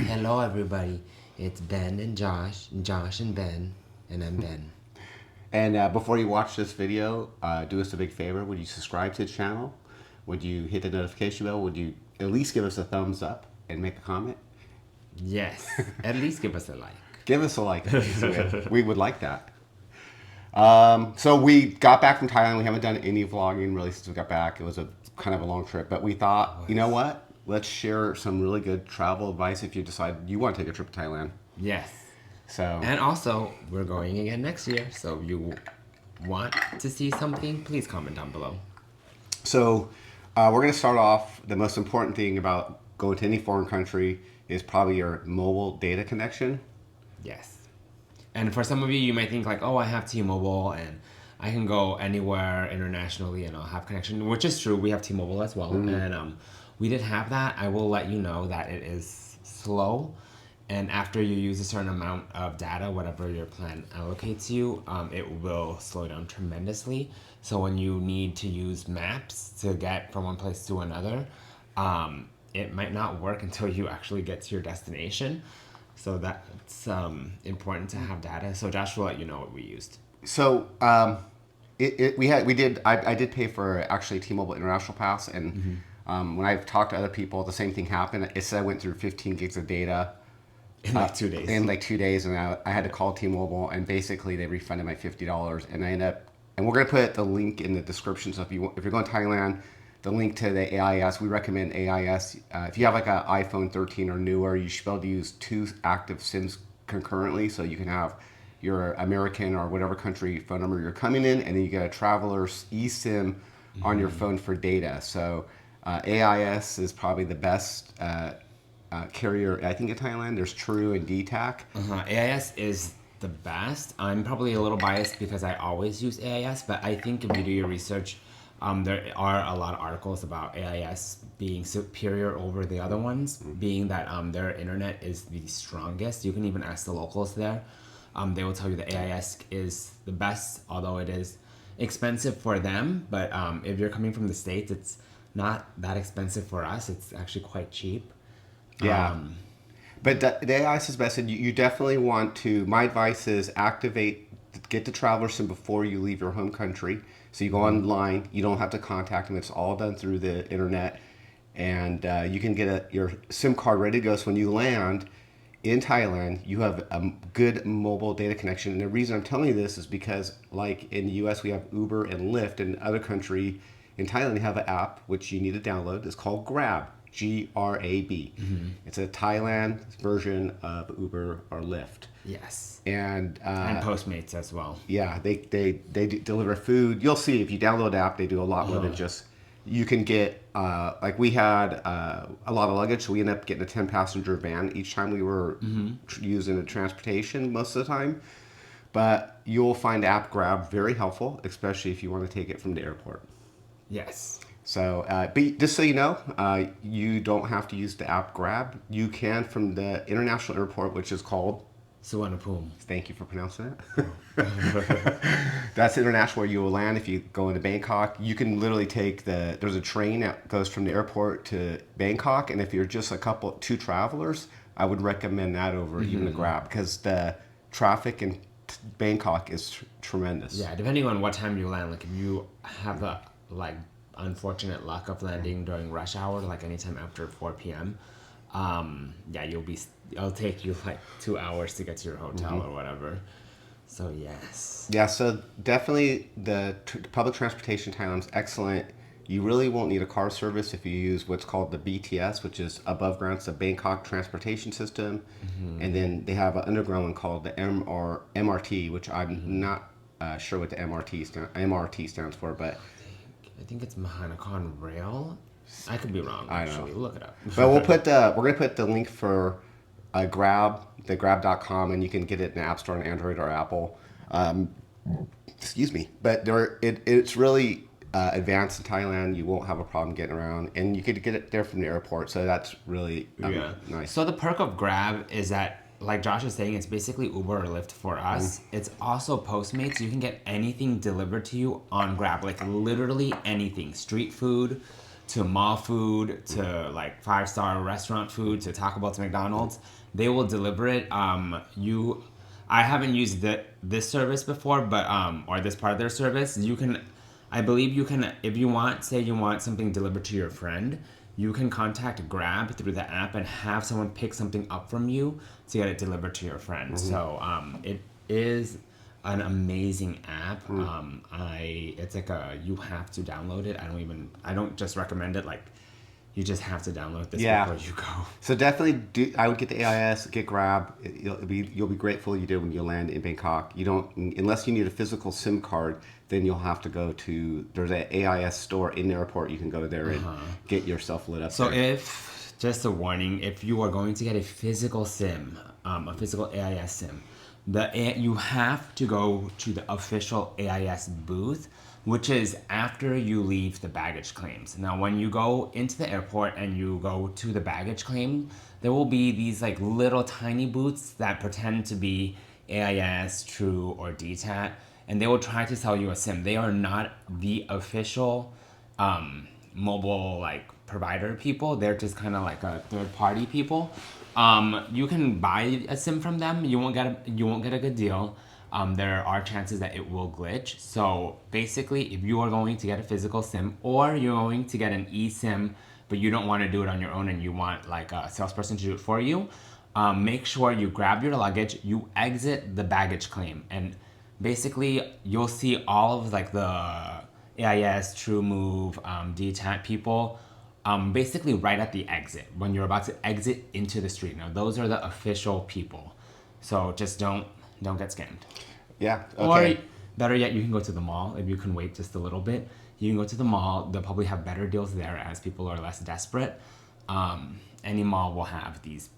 Hello, everybody. It's Ben and Josh and Ben, and I'm Ben. And before you watch this video, do us a big favor. Would you subscribe to the channel? Would you hit the notification bell? Would you at least give us a thumbs up and make a comment? Yes, at least give us a like. Give us a like. Please. We would like that. So we got back from Thailand. We haven't done any vlogging really since we got back. It was a kind of a long trip, but we thought, you know what? Let's share some really good travel advice if you decide you want to take a trip to Thailand. Yes. So And also, we're going again next year, so if you want to see something, please comment down below. So we're going to start off. The most important thing about going to any foreign country is probably your mobile data connection. Yes. And for some of you, you might think like, oh, I have T-Mobile and I can go anywhere internationally and I'll have connection, which is true. We have T-Mobile as well. And we did have that. I will let you know that it is slow. And after you use a certain amount of data, whatever your plan allocates you, it will slow down tremendously. So when you need to use maps to get from one place to another, it might not work until you actually get to your destination. So that's important to have data. So Josh will let you know what we used. So I did pay for actually T-Mobile International Pass, and when I've talked to other people, the same thing happened. It said I went through 15 gigs of data In like 2 days. in like 2 days, and I had to call T-Mobile, and basically they refunded my $50, and I ended up. And we're gonna put the link in the description. So if you're going to Thailand, the link to the AIS, we recommend AIS. If you have like an iPhone 13 or newer, you should be able to use 2 active SIMs concurrently, so you can have your American or whatever country phone number you're coming in, and then you get a traveler's eSIM on your phone for data. So AIS is probably the best carrier, I think, in Thailand. There's True and DTAC. AIS is the best. I'm probably a little biased because I always use AIS, but I think if you do your research, there are a lot of articles about AIS being superior over the other ones, being that their internet is the strongest. You can even ask the locals there. They will tell you that AIS is the best, although it is expensive for them. But if you're coming from the States, it's not that expensive for us. It's actually quite cheap. Yeah. But the AIS is best, and you definitely want to. My advice is get the traveler SIM before you leave your home country. So you go online, you don't have to contact them. It's all done through the internet, and you can get your SIM card ready to go. So when you land in Thailand, you have a good mobile data connection. And the reason I'm telling you this is because, like in the U.S., we have Uber and Lyft, and other country in Thailand, they have an app which you need to download. It's called Grab. Grab. It's a Thailand version of Uber or Lyft. Yes. And Postmates as well. Yeah, they deliver food. You'll see if you download the app, they do a lot more than just. You can get like we had a lot of luggage, so we ended up getting a 10-passenger van each time we were using the transportation most of the time. But you'll find app Grab very helpful, especially if you want to take it from the airport. Yes. So, but just so you know, you don't have to use the app Grab. You can from the international airport, which is called Suvarnabhumi. Thank you for pronouncing that. That's international where you will land if you go into Bangkok. You can literally take there's a train that goes from the airport to Bangkok, and if you're just two travelers, I would recommend that over even the Grab, because the traffic in Bangkok is tremendous. Yeah, depending on what time you land, like if you have the unfortunate luck of landing during rush hour, like anytime after 4 p.m. It'll take you like 2 hours to get to your hotel or whatever. So yes. Yeah, so definitely the public transportation in Thailand is excellent. You really won't need a car service if you use what's called the BTS, which is above ground. It's the Bangkok Transportation System. And then they have an underground one called the MRT, which I'm not sure what the MRT stands for, but I think it's Mahanakhon Rail. I could be wrong. Actually, look it up. But we're gonna put the link for Grab, the Grab.com, and you can get it in the App Store on Android or Apple. Excuse me, but it's really advanced in Thailand. You won't have a problem getting around, and you could get it there from the airport. So that's really nice. So the perk of Grab is that, like Josh is saying, it's basically Uber or Lyft for us. It's also Postmates. You can get anything delivered to you on Grab, like literally anything. Street food, to mall food to like 5-star restaurant food to Taco Bell to McDonald's. They will deliver it. I haven't used this service before, but or this part of their service. I believe you can, if you want, say you want something delivered to your friend, you can contact Grab through the app and have someone pick something up from you to get it delivered to your friend. Mm-hmm. So it is an amazing app. It's like you have to download it. I don't just recommend it. Like, you just have to download this before you go. So definitely I would get the AIS, get Grab. You'll be grateful you did when you land in Bangkok. You don't, unless you need a physical SIM card, then you'll have to go to, there's an AIS store in the airport. You can go there and get yourself lit up. So there. just a warning, if you are going to get a physical SIM, a physical AIS SIM, you have to go to the official AIS booth, which is after you leave the baggage claims. Now, when you go into the airport and you go to the baggage claim, there will be these like little tiny booths that pretend to be AIS, True, or DTAT, and they will try to sell you a SIM. They are not the official mobile like provider people. They're just kind of like a third-party people. You can buy a SIM from them. You won't get a good deal. There are chances that it will glitch. So basically, if you are going to get a physical SIM or you're going to get an eSIM, but you don't want to do it on your own and you want like a salesperson to do it for you, make sure you grab your luggage, you exit the baggage claim, and basically you'll see all of like the AIS, TrueMove, DTAT people basically right at the exit when you're about to exit into the street. Now those are the official people, so just don't get scammed. Yeah. Okay. Or better yet, you can go to the mall. If you can wait just a little bit, you can go to the mall. They'll probably have better deals there as people are less desperate. Any mall will have these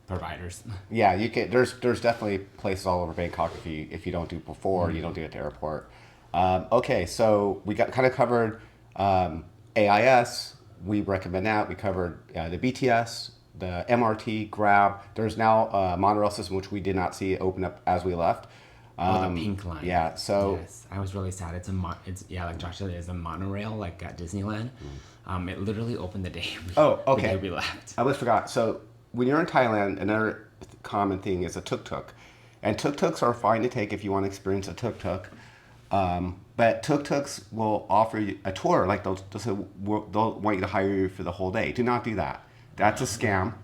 providers. Yeah, you can. There's definitely places all over Bangkok if you don't do before, you don't do it at the airport. Okay, so we kind of covered AIS. We recommend that. We covered the BTS, the MRT, Grab. There's now a monorail system, which we did not see open up as we left. The pink line. Yeah, so... Yes, I was really sad. It's like Josh said, it's a monorail, like at Disneyland. It literally opened the day the day we left. I almost forgot. So when you're in Thailand, another common thing is a tuk-tuk. And tuk-tuks are fine to take if you want to experience a tuk-tuk. But tuk-tuks will offer you a tour. Like they'll want you to hire you for the whole day. Do not do that. That's a scam.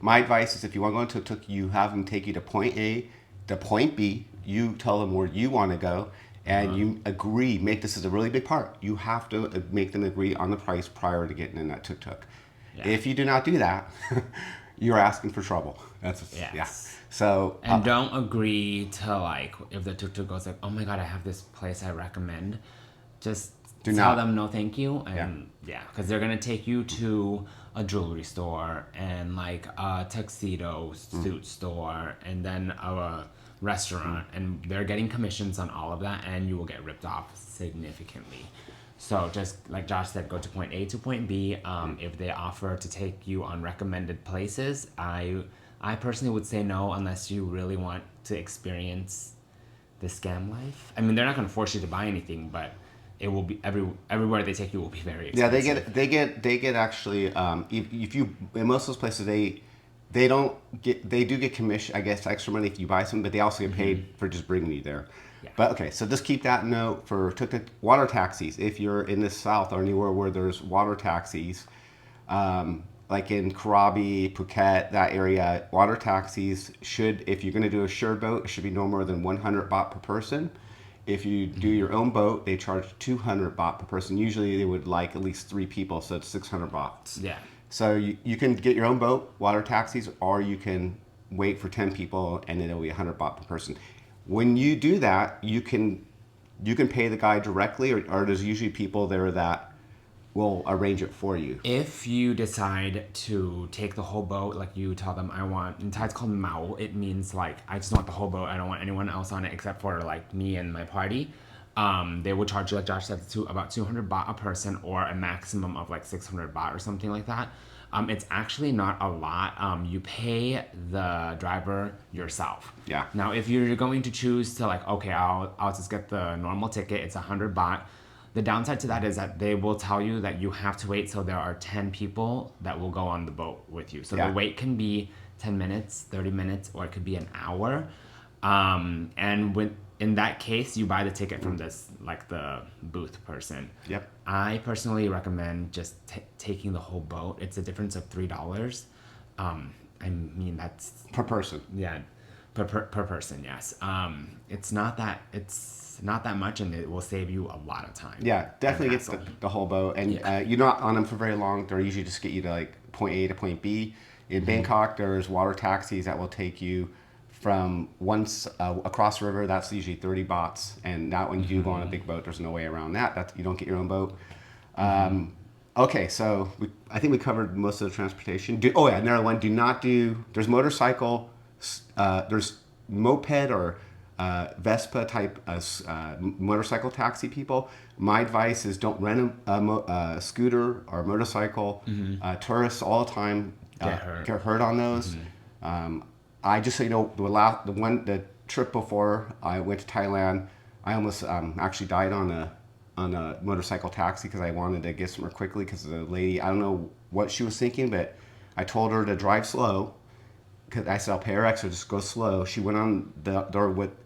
My advice is if you want to go on tuk-tuk, you have them take you to point A to point B. You tell them where you want to go, and you agree. This is a really big part. You have to make them agree on the price prior to getting in that tuk-tuk. Yeah. If you do not do that, you're asking for trouble. So don't agree to like if the tuk-tuk goes like, oh my god, I have this place I recommend. Just tell them no, thank you, and because they're gonna take you to a jewelry store and like a tuxedo suit store and then a restaurant, and they're getting commissions on all of that, and you will get ripped off significantly. So just like Josh said, go to point A to point B. If they offer to take you on recommended places, I personally would say no unless you really want to experience the scam life. I mean, they're not going to force you to buy anything, but it will be everywhere they take you will be very expensive. Yeah, they get actually if you in most of those places they do get commission, I guess, extra money if you buy something, but they also get paid for just bringing you there. Yeah. But okay, so just keep that note for tuk-tuk. Water taxis. If you're in the south or anywhere where there's water taxis, like in Krabi, Phuket, that area, water taxis should, if you're going to do a shared boat, it should be no more than 100 baht per person. If you do your own boat, they charge 200 baht per person. Usually they would like at least 3 people, so it's 600 baht. Yeah. So you can get your own boat, water taxis, or you can wait for 10 people and it'll be 100 baht per person. When you do that, you can pay the guy directly, or there's usually people there that will arrange it for you. If you decide to take the whole boat, like you tell them, I want, in Thai it's called Mao. It means like, I just want the whole boat. I don't want anyone else on it except for like me and my party. They will charge you, like Josh said, about 200 baht a person, or a maximum of like 600 baht or something like that. It's actually not a lot. You pay the driver yourself. Yeah. Now, if you're going to choose to like, okay, I'll just get the normal ticket, it's 100 baht. The downside to that is that they will tell you that you have to wait. So there are 10 people that will go on the boat with you. So Yeah. the wait can be 10 minutes, 30 minutes, or it could be an hour. And when in that case, you buy the ticket from this, like the booth person. Yep. I personally recommend just taking the whole boat. It's a difference of $3. I mean, that's Per person. yeah, per person. Yes. It's not that much, and it will save you a lot of time. Yeah, definitely And get the whole boat. And you're not on them for very long. They're usually just get you to like point A to point B. In Bangkok, there's water taxis that will take you from once across the river. That's usually 30 bahts. And that when you do go on a big boat, there's no way around that. You don't get your own boat. Okay, so I think we covered most of the transportation. Another one. There's motorcycle, there's moped or Vespa type motorcycle taxi people. My advice is don't rent a scooter or a motorcycle. Tourists all the time get hurt on those. I just so you know, the trip before I went to Thailand, I almost actually died on a motorcycle taxi because I wanted to get somewhere quickly because the lady, I don't know what she was thinking, but I told her to drive slow. Cause I said I'll pay her extra, just go slow. She went on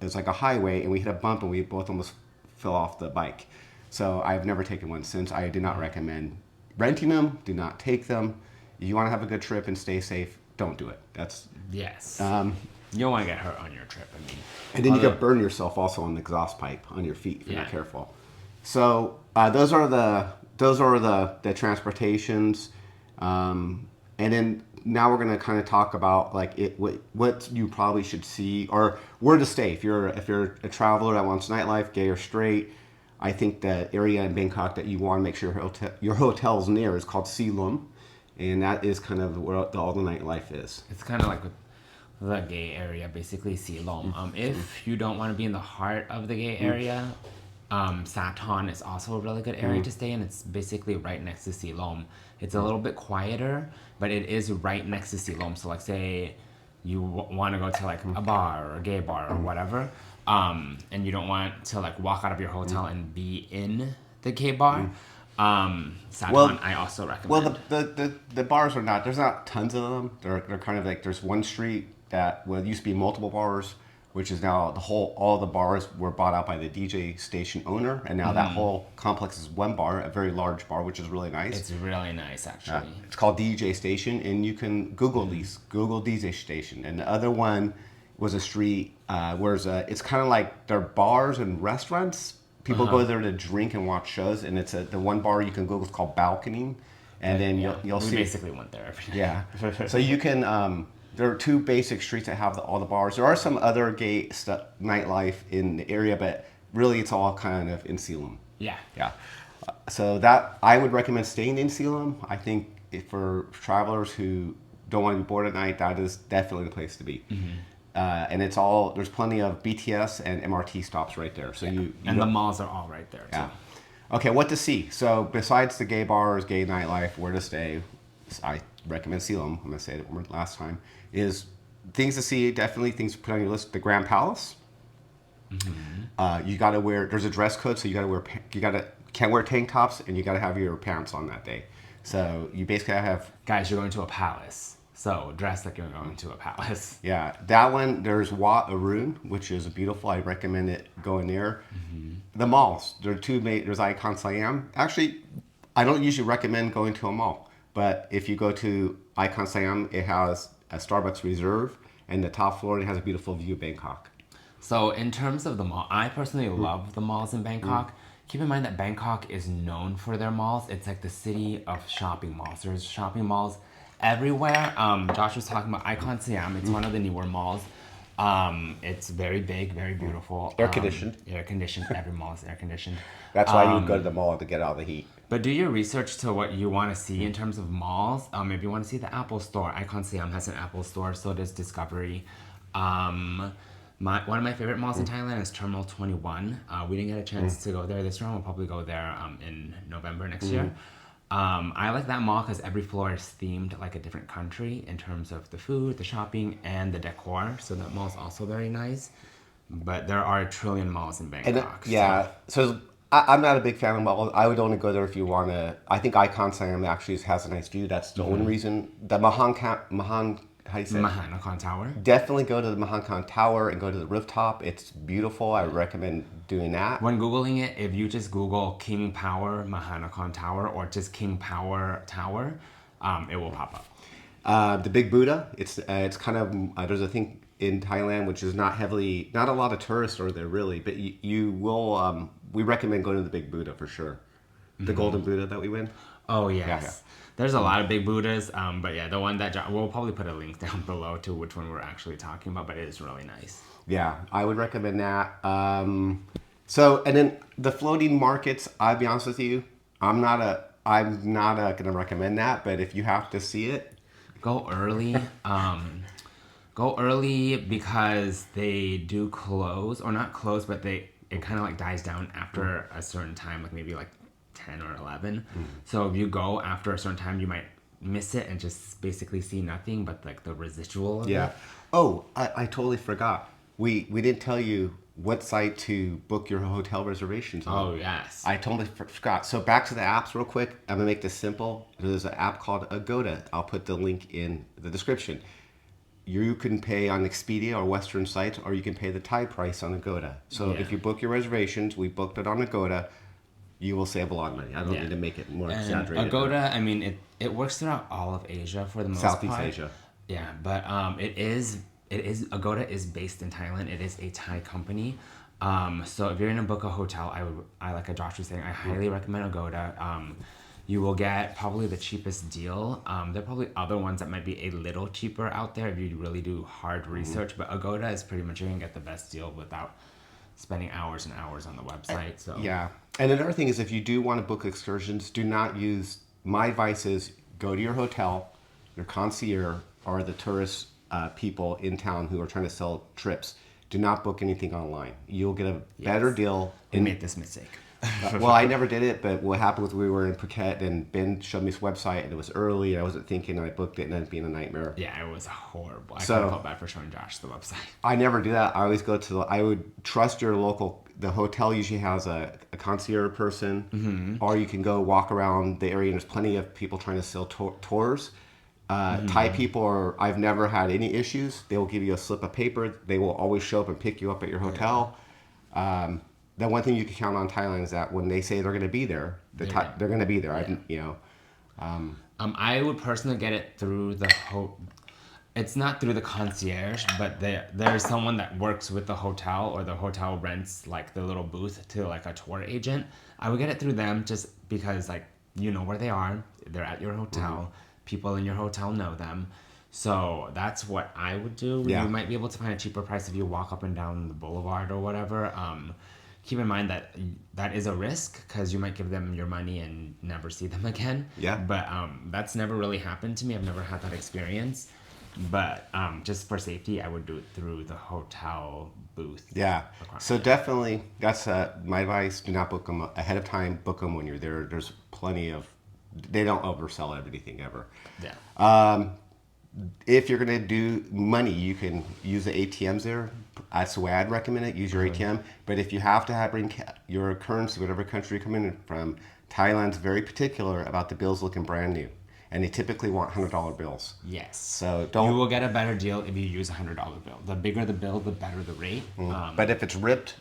it's like a highway, and we hit a bump, and we both almost fell off the bike. So I've never taken one since. I do not recommend renting them. Do not take them. If you want to have a good trip and stay safe, don't do it. That's yes. You don't want to get hurt on your trip. I mean, and then you could burn yourself also on the exhaust pipe on your feet if you're not careful. So those are the transportations, and then. Now we're going to kind of talk about like what you probably should see or where to stay if you're a traveler that wants nightlife, gay or straight. I think the area in Bangkok that you want to make sure your hotel's near is called Silom, and that is kind of where all the nightlife is. It's kind of like the gay area, basically Silom. If you don't want to be in the heart of the gay area, Sathon is also a really good area to stay in. It's basically right next to Silom. It's a little bit quieter, but it is right next to Silom. So like say you want to go to like a bar or a gay bar or whatever, and you don't want to like walk out of your hotel and be in the gay bar, Sathon I also recommend. Well, the bars are not, there's not tons of them. They're kind of like, there's one street that used to be multiple bars, which is now all the bars were bought out by the DJ station owner, and now that whole complex is one bar, a very large bar, which is really nice. It's really nice, actually. It's called DJ Station, and you can Google DJ Station. And the other one was a street where it's kind of like they're bars and restaurants. People go there to drink and watch shows, and it's the one bar you can Google is called Balcony, and then you'll see. We basically went there every day. Yeah, so you can. There are two basic streets that have all the bars. There are some other gay nightlife in the area, but really it's all kind of in Silom. Yeah. Yeah. So that I would recommend staying in Silom. I think for travelers who don't want to be bored at night, that is definitely the place to be. And there's plenty of BTS and MRT stops right there. So the malls are all right there too. Yeah. Okay, what to see? So besides the gay bars, gay nightlife, where to stay, I recommend Silom. I'm going to say it one last time. Is things to see, definitely things to put on your list. The Grand Palace. You got to wear. There's a dress code, so you got to wear. Can't wear tank tops, and you got to have your pants on that day. So you basically have. Guys, you're going to a palace, so dress like you're going to a palace. Yeah, that one. There's Wat Arun, which is beautiful. I recommend it going there. The malls. There are two main. There's Icon Siam. Actually, I don't usually recommend going to a mall, but if you go to Icon Siam, it has a Starbucks Reserve, and the top floor, it has a beautiful view of Bangkok. So in terms of the mall, I personally love the malls in Bangkok. Keep in mind that Bangkok is known for their malls. It's like the city of shopping malls. There's shopping malls everywhere. Josh was talking about Icon Siam. It's one of the newer malls. It's very big, very beautiful. Air conditioned. Air conditioned. Every mall is air conditioned. That's why you would go to the mall to get out the heat. But do your research to what you want to see in terms of malls. If you want to see the Apple Store, Icon Siam has an Apple Store, so does Discovery. One of my favorite malls in Thailand is Terminal 21. We didn't get a chance to go there this round. We'll probably go there in November next year. I like that mall because every floor is themed like a different country in terms of the food, the shopping, and the decor. So that mall is also very nice. But there are a trillion malls in Bangkok. So I'm not a big fan of malls. I would only go there if you want to. I think Icon Siam actually has a nice view. That's the only reason. The Mahan, how do you say it? Mahanakan Tower. Definitely go to the Mahan Tower and go to the rooftop. It's beautiful. I recommend doing that. When Googling it, if you just Google King Power Mahanakan Tower or just King Power Tower, it will pop up. The Big Buddha. It's kind of there's a thing in Thailand which is not a lot of tourists are there really, but you will. We recommend going to the Big Buddha for sure. The Golden Buddha that we went. Oh yes. Yeah. There's a lot of big Buddhas, but yeah, the one that we'll probably put a link down below to which one we're actually talking about, but it is really nice. Yeah, I would recommend that. So, and then the floating markets, I'll be honest with you, I'm not going to recommend that, but if you have to see it, go early. Go early because they do close, or not close, but it kind of like dies down after a certain time, like maybe like 10 or 11. So if you go after a certain time, you might miss it and just basically see nothing but like the residual of it. Oh, I totally forgot. We didn't tell you what site to book your hotel reservations on. Oh, yes. I totally forgot. So back to the apps real quick. I'm going to make this simple. There's an app called Agoda. I'll put the link in the description. You can pay on Expedia or Western sites, or you can pay the Thai price on Agoda. So if you book your reservations, we booked it on Agoda, you will save a lot of money. I don't need to make it more exaggerated. Agoda, I mean, it works throughout all of Asia for the most part. Southeast Asia. Yeah, but it is Agoda is based in Thailand. It is a Thai company. So if you're gonna book a hotel, I like Josh was saying, I highly recommend Agoda. You will get probably the cheapest deal. There are probably other ones that might be a little cheaper out there if you really do hard research. But Agoda is pretty much you're gonna get the best deal without spending hours and hours on the website. So yeah, and another thing is if you do want to book excursions, do not use. My advice is go to your hotel, your concierge, or the tourist people in town who are trying to sell trips. Do not book anything online. You'll get a better deal. We made this mistake. Well, I never did it, but what happened was we were in Phuket and Ben showed me this website and it was early and I wasn't thinking and I booked it and it ended up being a nightmare. Yeah, it was horrible. I felt bad for showing Josh the website. I never do that. I always go to I would trust your local, the hotel usually has a concierge person or you can go walk around the area and there's plenty of people trying to sell tours. Thai people I've never had any issues. They will give you a slip of paper. They will always show up and pick you up at your hotel. The one thing you can count on Thailand is that when they say they're going to be there, they're going to be there. Yeah. I would personally get it through it's not through the concierge, but there's someone that works with the hotel or the hotel rents like the little booth to like a tour agent. I would get it through them just because like you know where they are. They're at your hotel. People in your hotel know them. So that's what I would do. Yeah. You might be able to find a cheaper price if you walk up and down the boulevard or whatever. Keep in mind that is a risk because you might give them your money and never see them again. Yeah. But that's never really happened to me. I've never had that experience. But just for safety, I would do it through the hotel booth. Yeah. So definitely, that's my advice. Do not book them ahead of time. Book them when you're there. There's plenty of. They don't oversell everything ever. Yeah. If you're going to do money, you can use the ATMs there. That's the way I'd recommend it. Use your ATM. But if you have to bring your currency, whatever country you're coming from, Thailand's very particular about the bills looking brand new. And they typically want $100 bills. Yes. So you will get a better deal if you use a $100 bill. The bigger the bill, the better the rate. But if it's ripped,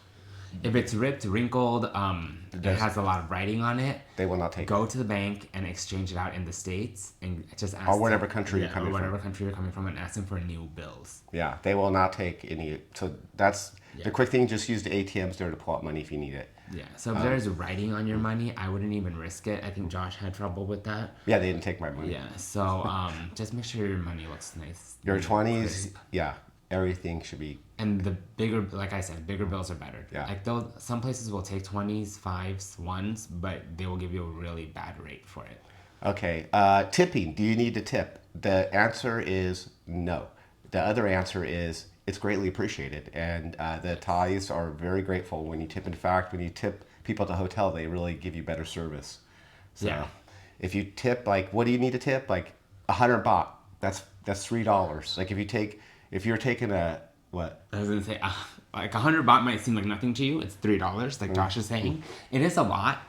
wrinkled, it has a lot of writing on it, they will not take it. Go to the bank and exchange it out in the States and just ask or whatever country you're coming from. Whatever country you're coming from and ask them for new bills. Yeah, they will not take any. So that's the quick thing. Just use the ATMs there to pull out money if you need it. Yeah. So if there's writing on your money, I wouldn't even risk it. I think Josh had trouble with that. Yeah, they didn't take my money. Yeah. So just make sure your money looks nice. Your 20s, yeah. Everything should be. And the bigger, like I said, bigger bills are better. Yeah. Like some places will take 20s, 5s, 1s, but they will give you a really bad rate for it. Okay. Tipping. Do you need to tip? The answer is no. The other answer is it's greatly appreciated. And the Thais are very grateful when you tip. In fact, when you tip people at the hotel, they really give you better service. So yeah. If you tip, like, what do you need to tip? Like 100 baht. That's $3. Like if you're taking a, what? I was going to say like 100 baht might seem like nothing to you. It's $3, like Josh is saying. It is a lot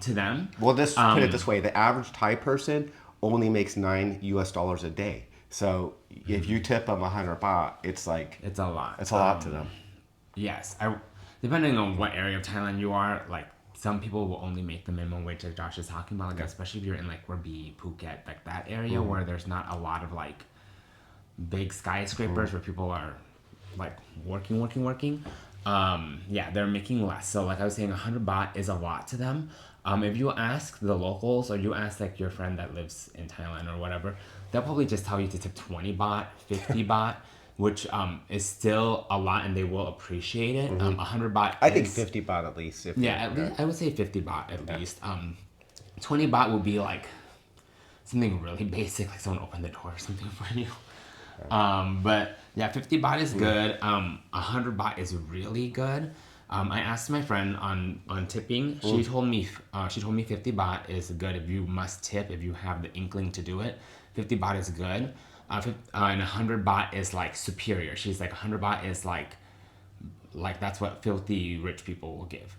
to them. Well, just put it this way: the average Thai person only makes $9 a day. So if you tip them 100 baht, it's like it's a lot. It's a lot to them. Yes, depending on what area of Thailand you are, like some people will only make the minimum wage, like Josh is talking about, like especially if you're in like Krabi, Phuket, like that area where there's not a lot of like big skyscrapers where people are like working. Yeah, they're making less. So like I was saying, 100 baht is a lot to them. If you ask the locals or you ask like your friend that lives in Thailand or whatever, they'll probably just tell you to tip 20 baht, 50 baht, which is still a lot and they will appreciate it. 100 baht I think 50 baht at least. At least I would say 50 baht at least. 20 baht would be like something really basic, like someone opened the door or something for you. But yeah, 50 baht is good. 100 baht is really good. I asked my friend on tipping. She told me 50 baht is good if you must tip, if you have the inkling to do it. 50 baht is good. And 100 baht is like superior. She's like 100 baht is like that's what filthy rich people will give.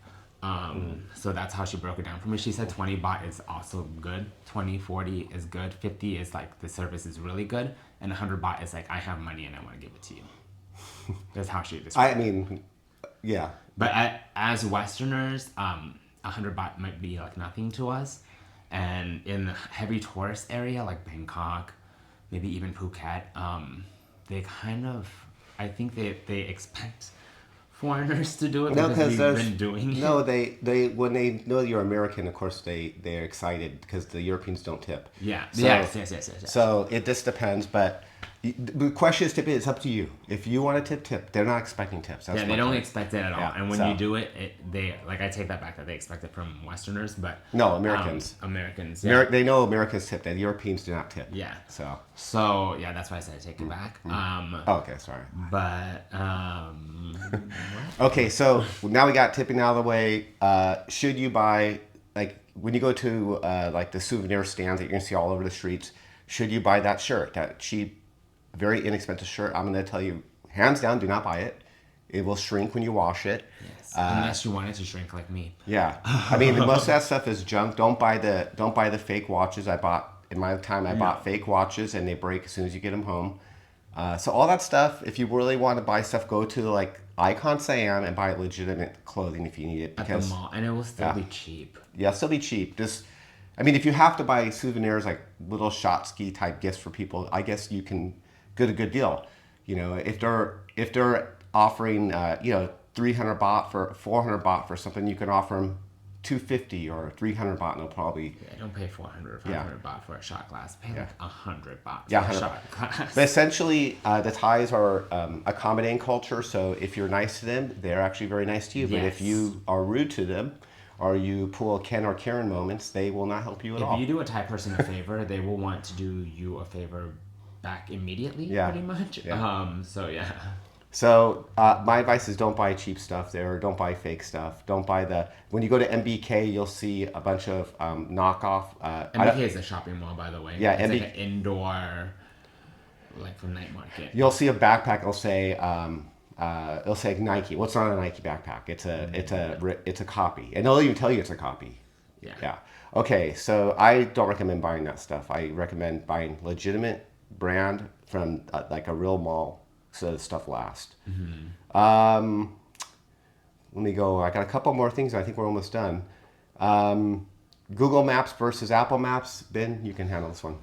So that's how she broke it down for me. She said 20 baht is also good. 20, 40 is good. 50 is like the service is really good. And 100 baht is like, I have money and I want to give it to you. That's how she described it. I mean, yeah. But as Westerners, 100 baht might be like nothing to us. And in the heavy tourist area like Bangkok, maybe even Phuket, they kind of, I think they expect foreigners to do it because we've been doing it. No, they when they know you're American, of course they're excited because the Europeans don't tip. Yeah. So, Yes. So it just depends, but the question is tipping. It's up to you. If you want to tip. They're not expecting tips. That's they don't expect it at all. Yeah, and when you do it, they like I take that back that they expect it from Westerners, but no, Americans. Americans. Yeah. They know Americans tip. The Europeans do not tip. Yeah. So yeah, that's why I said I take it back. Okay, sorry. But okay, so now we got tipping out of the way. Should you buy, like when you go to like the souvenir stands that you're gonna see all over the streets? Should you buy that shirt, that cheap, very inexpensive shirt? I'm gonna tell you, hands down, do not buy it. It will shrink when you wash it. Yes. Unless you want it to shrink like me. Yeah, I mean most of that stuff is junk. Don't buy the fake watches. I bought in my time. I bought fake watches and they break as soon as you get them home. So all that stuff, if you really want to buy stuff, go to like Icon Siam and buy legitimate clothing if you need it. Because, at the mall, and it will still be cheap. Yeah, it'll still be cheap. I mean, if you have to buy souvenirs like little shot ski type gifts for people, I guess you can get a good deal. You know, if they're offering 300 baht for 400 baht for something, you can offer them 250 or 300 baht, and they'll probably don't pay 400 or 500 baht for a shot glass. Pay like 100 baht for a shot glass. But essentially, the Thais are accommodating culture, so if you're nice to them, they're actually very nice to you. But if you are rude to them, or you pull Ken or Karen moments, they will not help you at all. If you do a Thai person a favor, they will want to do you a favor back immediately, pretty much. Yeah. So my advice is don't buy cheap stuff there. Don't buy fake stuff. Don't buy when you go to MBK, you'll see a bunch of knockoff. MBK is a shopping mall, by the way. Yeah, it's like an indoor, like a night market. You'll see a backpack. It'll say Nike. What's not a Nike backpack? It's a copy, and they'll even tell you it's a copy. Yeah. Okay, so I don't recommend buying that stuff. I recommend buying legitimate brand from like a real mall. So the stuff lasts. Let me go. I got a couple more things. I think we're almost done. Google Maps versus Apple Maps. Ben, you can handle this one.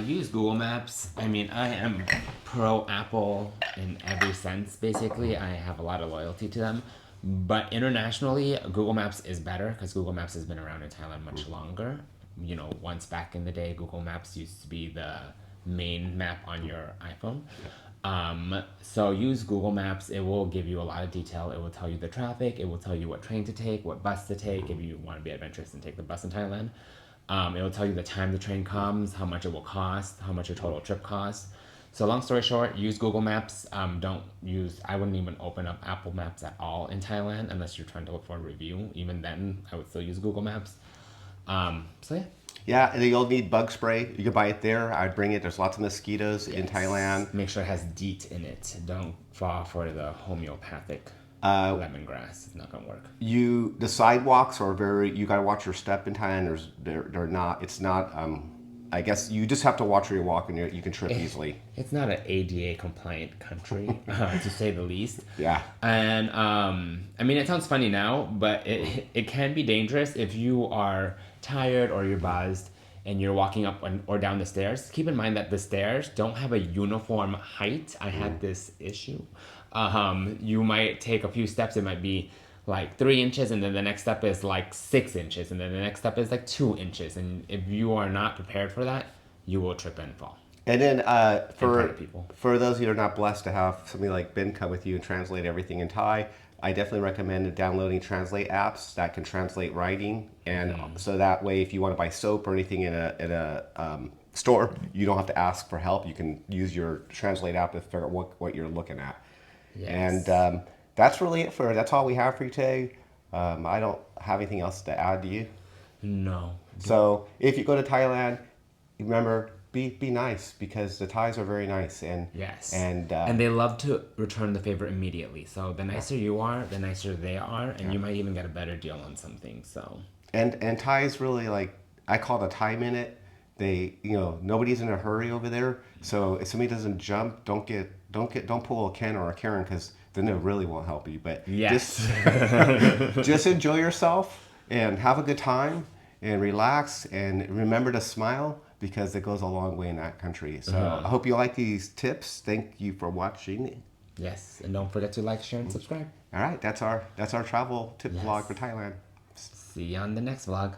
Use Google Maps. I mean, I am pro Apple in every sense, basically. I have a lot of loyalty to them. But internationally, Google Maps is better because Google Maps has been around in Thailand much longer. You know, once back in the day, Google Maps used to be the main map on your iPhone. So use Google Maps. It will give you a lot of detail. It will tell you the traffic. It will tell you what train to take, what bus to take if you want to be adventurous and take the bus in Thailand. It will tell you the time the train comes, how much it will cost, how much your total trip costs. So long story short, use Google Maps. I wouldn't even open up Apple Maps at all in Thailand unless you're trying to look for a review. Even then, I would still use Google Maps. So yeah. Yeah, and you'll need bug spray. You can buy it there. I'd bring it. There's lots of mosquitoes in Thailand. Make sure it has DEET in it. Don't fall for the homeopathic Lemongrass is not gonna work. The sidewalks are you got to watch your step in Thailand. They're not. It's not. I guess you just have to watch where you're walking. You can trip easily. It's not an ADA compliant country, to say the least. Yeah. And I mean, it sounds funny now, but it can be dangerous if you are tired or you're buzzed and you're walking up or down the stairs. Keep in mind that the stairs don't have a uniform height. I had this issue. You might take a few steps. It might be like 3 inches, and then the next step is like 6 inches, and then the next step is like 2 inches. And if you are not prepared for that, you will trip and fall. And then for those of you who are not blessed to have somebody like Ben come with you and translate everything in Thai, I definitely recommend downloading translate apps that can translate writing, and so that way, if you want to buy soap or anything in a store, you don't have to ask for help. You can use your translate app to figure out what you're looking at. Yes. And that's really it that's all we have for you today. I don't have anything else to add to you. No. So if you go to Thailand, remember, be nice, because the Thais are very nice, and yes, and they love to return the favor immediately. So the nicer you are, the nicer they are, and you might even get a better deal on something. So and Thai is really like, I call it a Thai minute. They, nobody's in a hurry over there. So if somebody doesn't jump, don't pull a Ken or a Karen, because then it really won't help you. But yes, just enjoy yourself and have a good time and relax, and remember to smile, because it goes a long way in that country. So I hope you like these tips. Thank you for watching. Yes, and don't forget to like, share, and subscribe. All right, that's our travel tip vlog for Thailand. See you on the next vlog.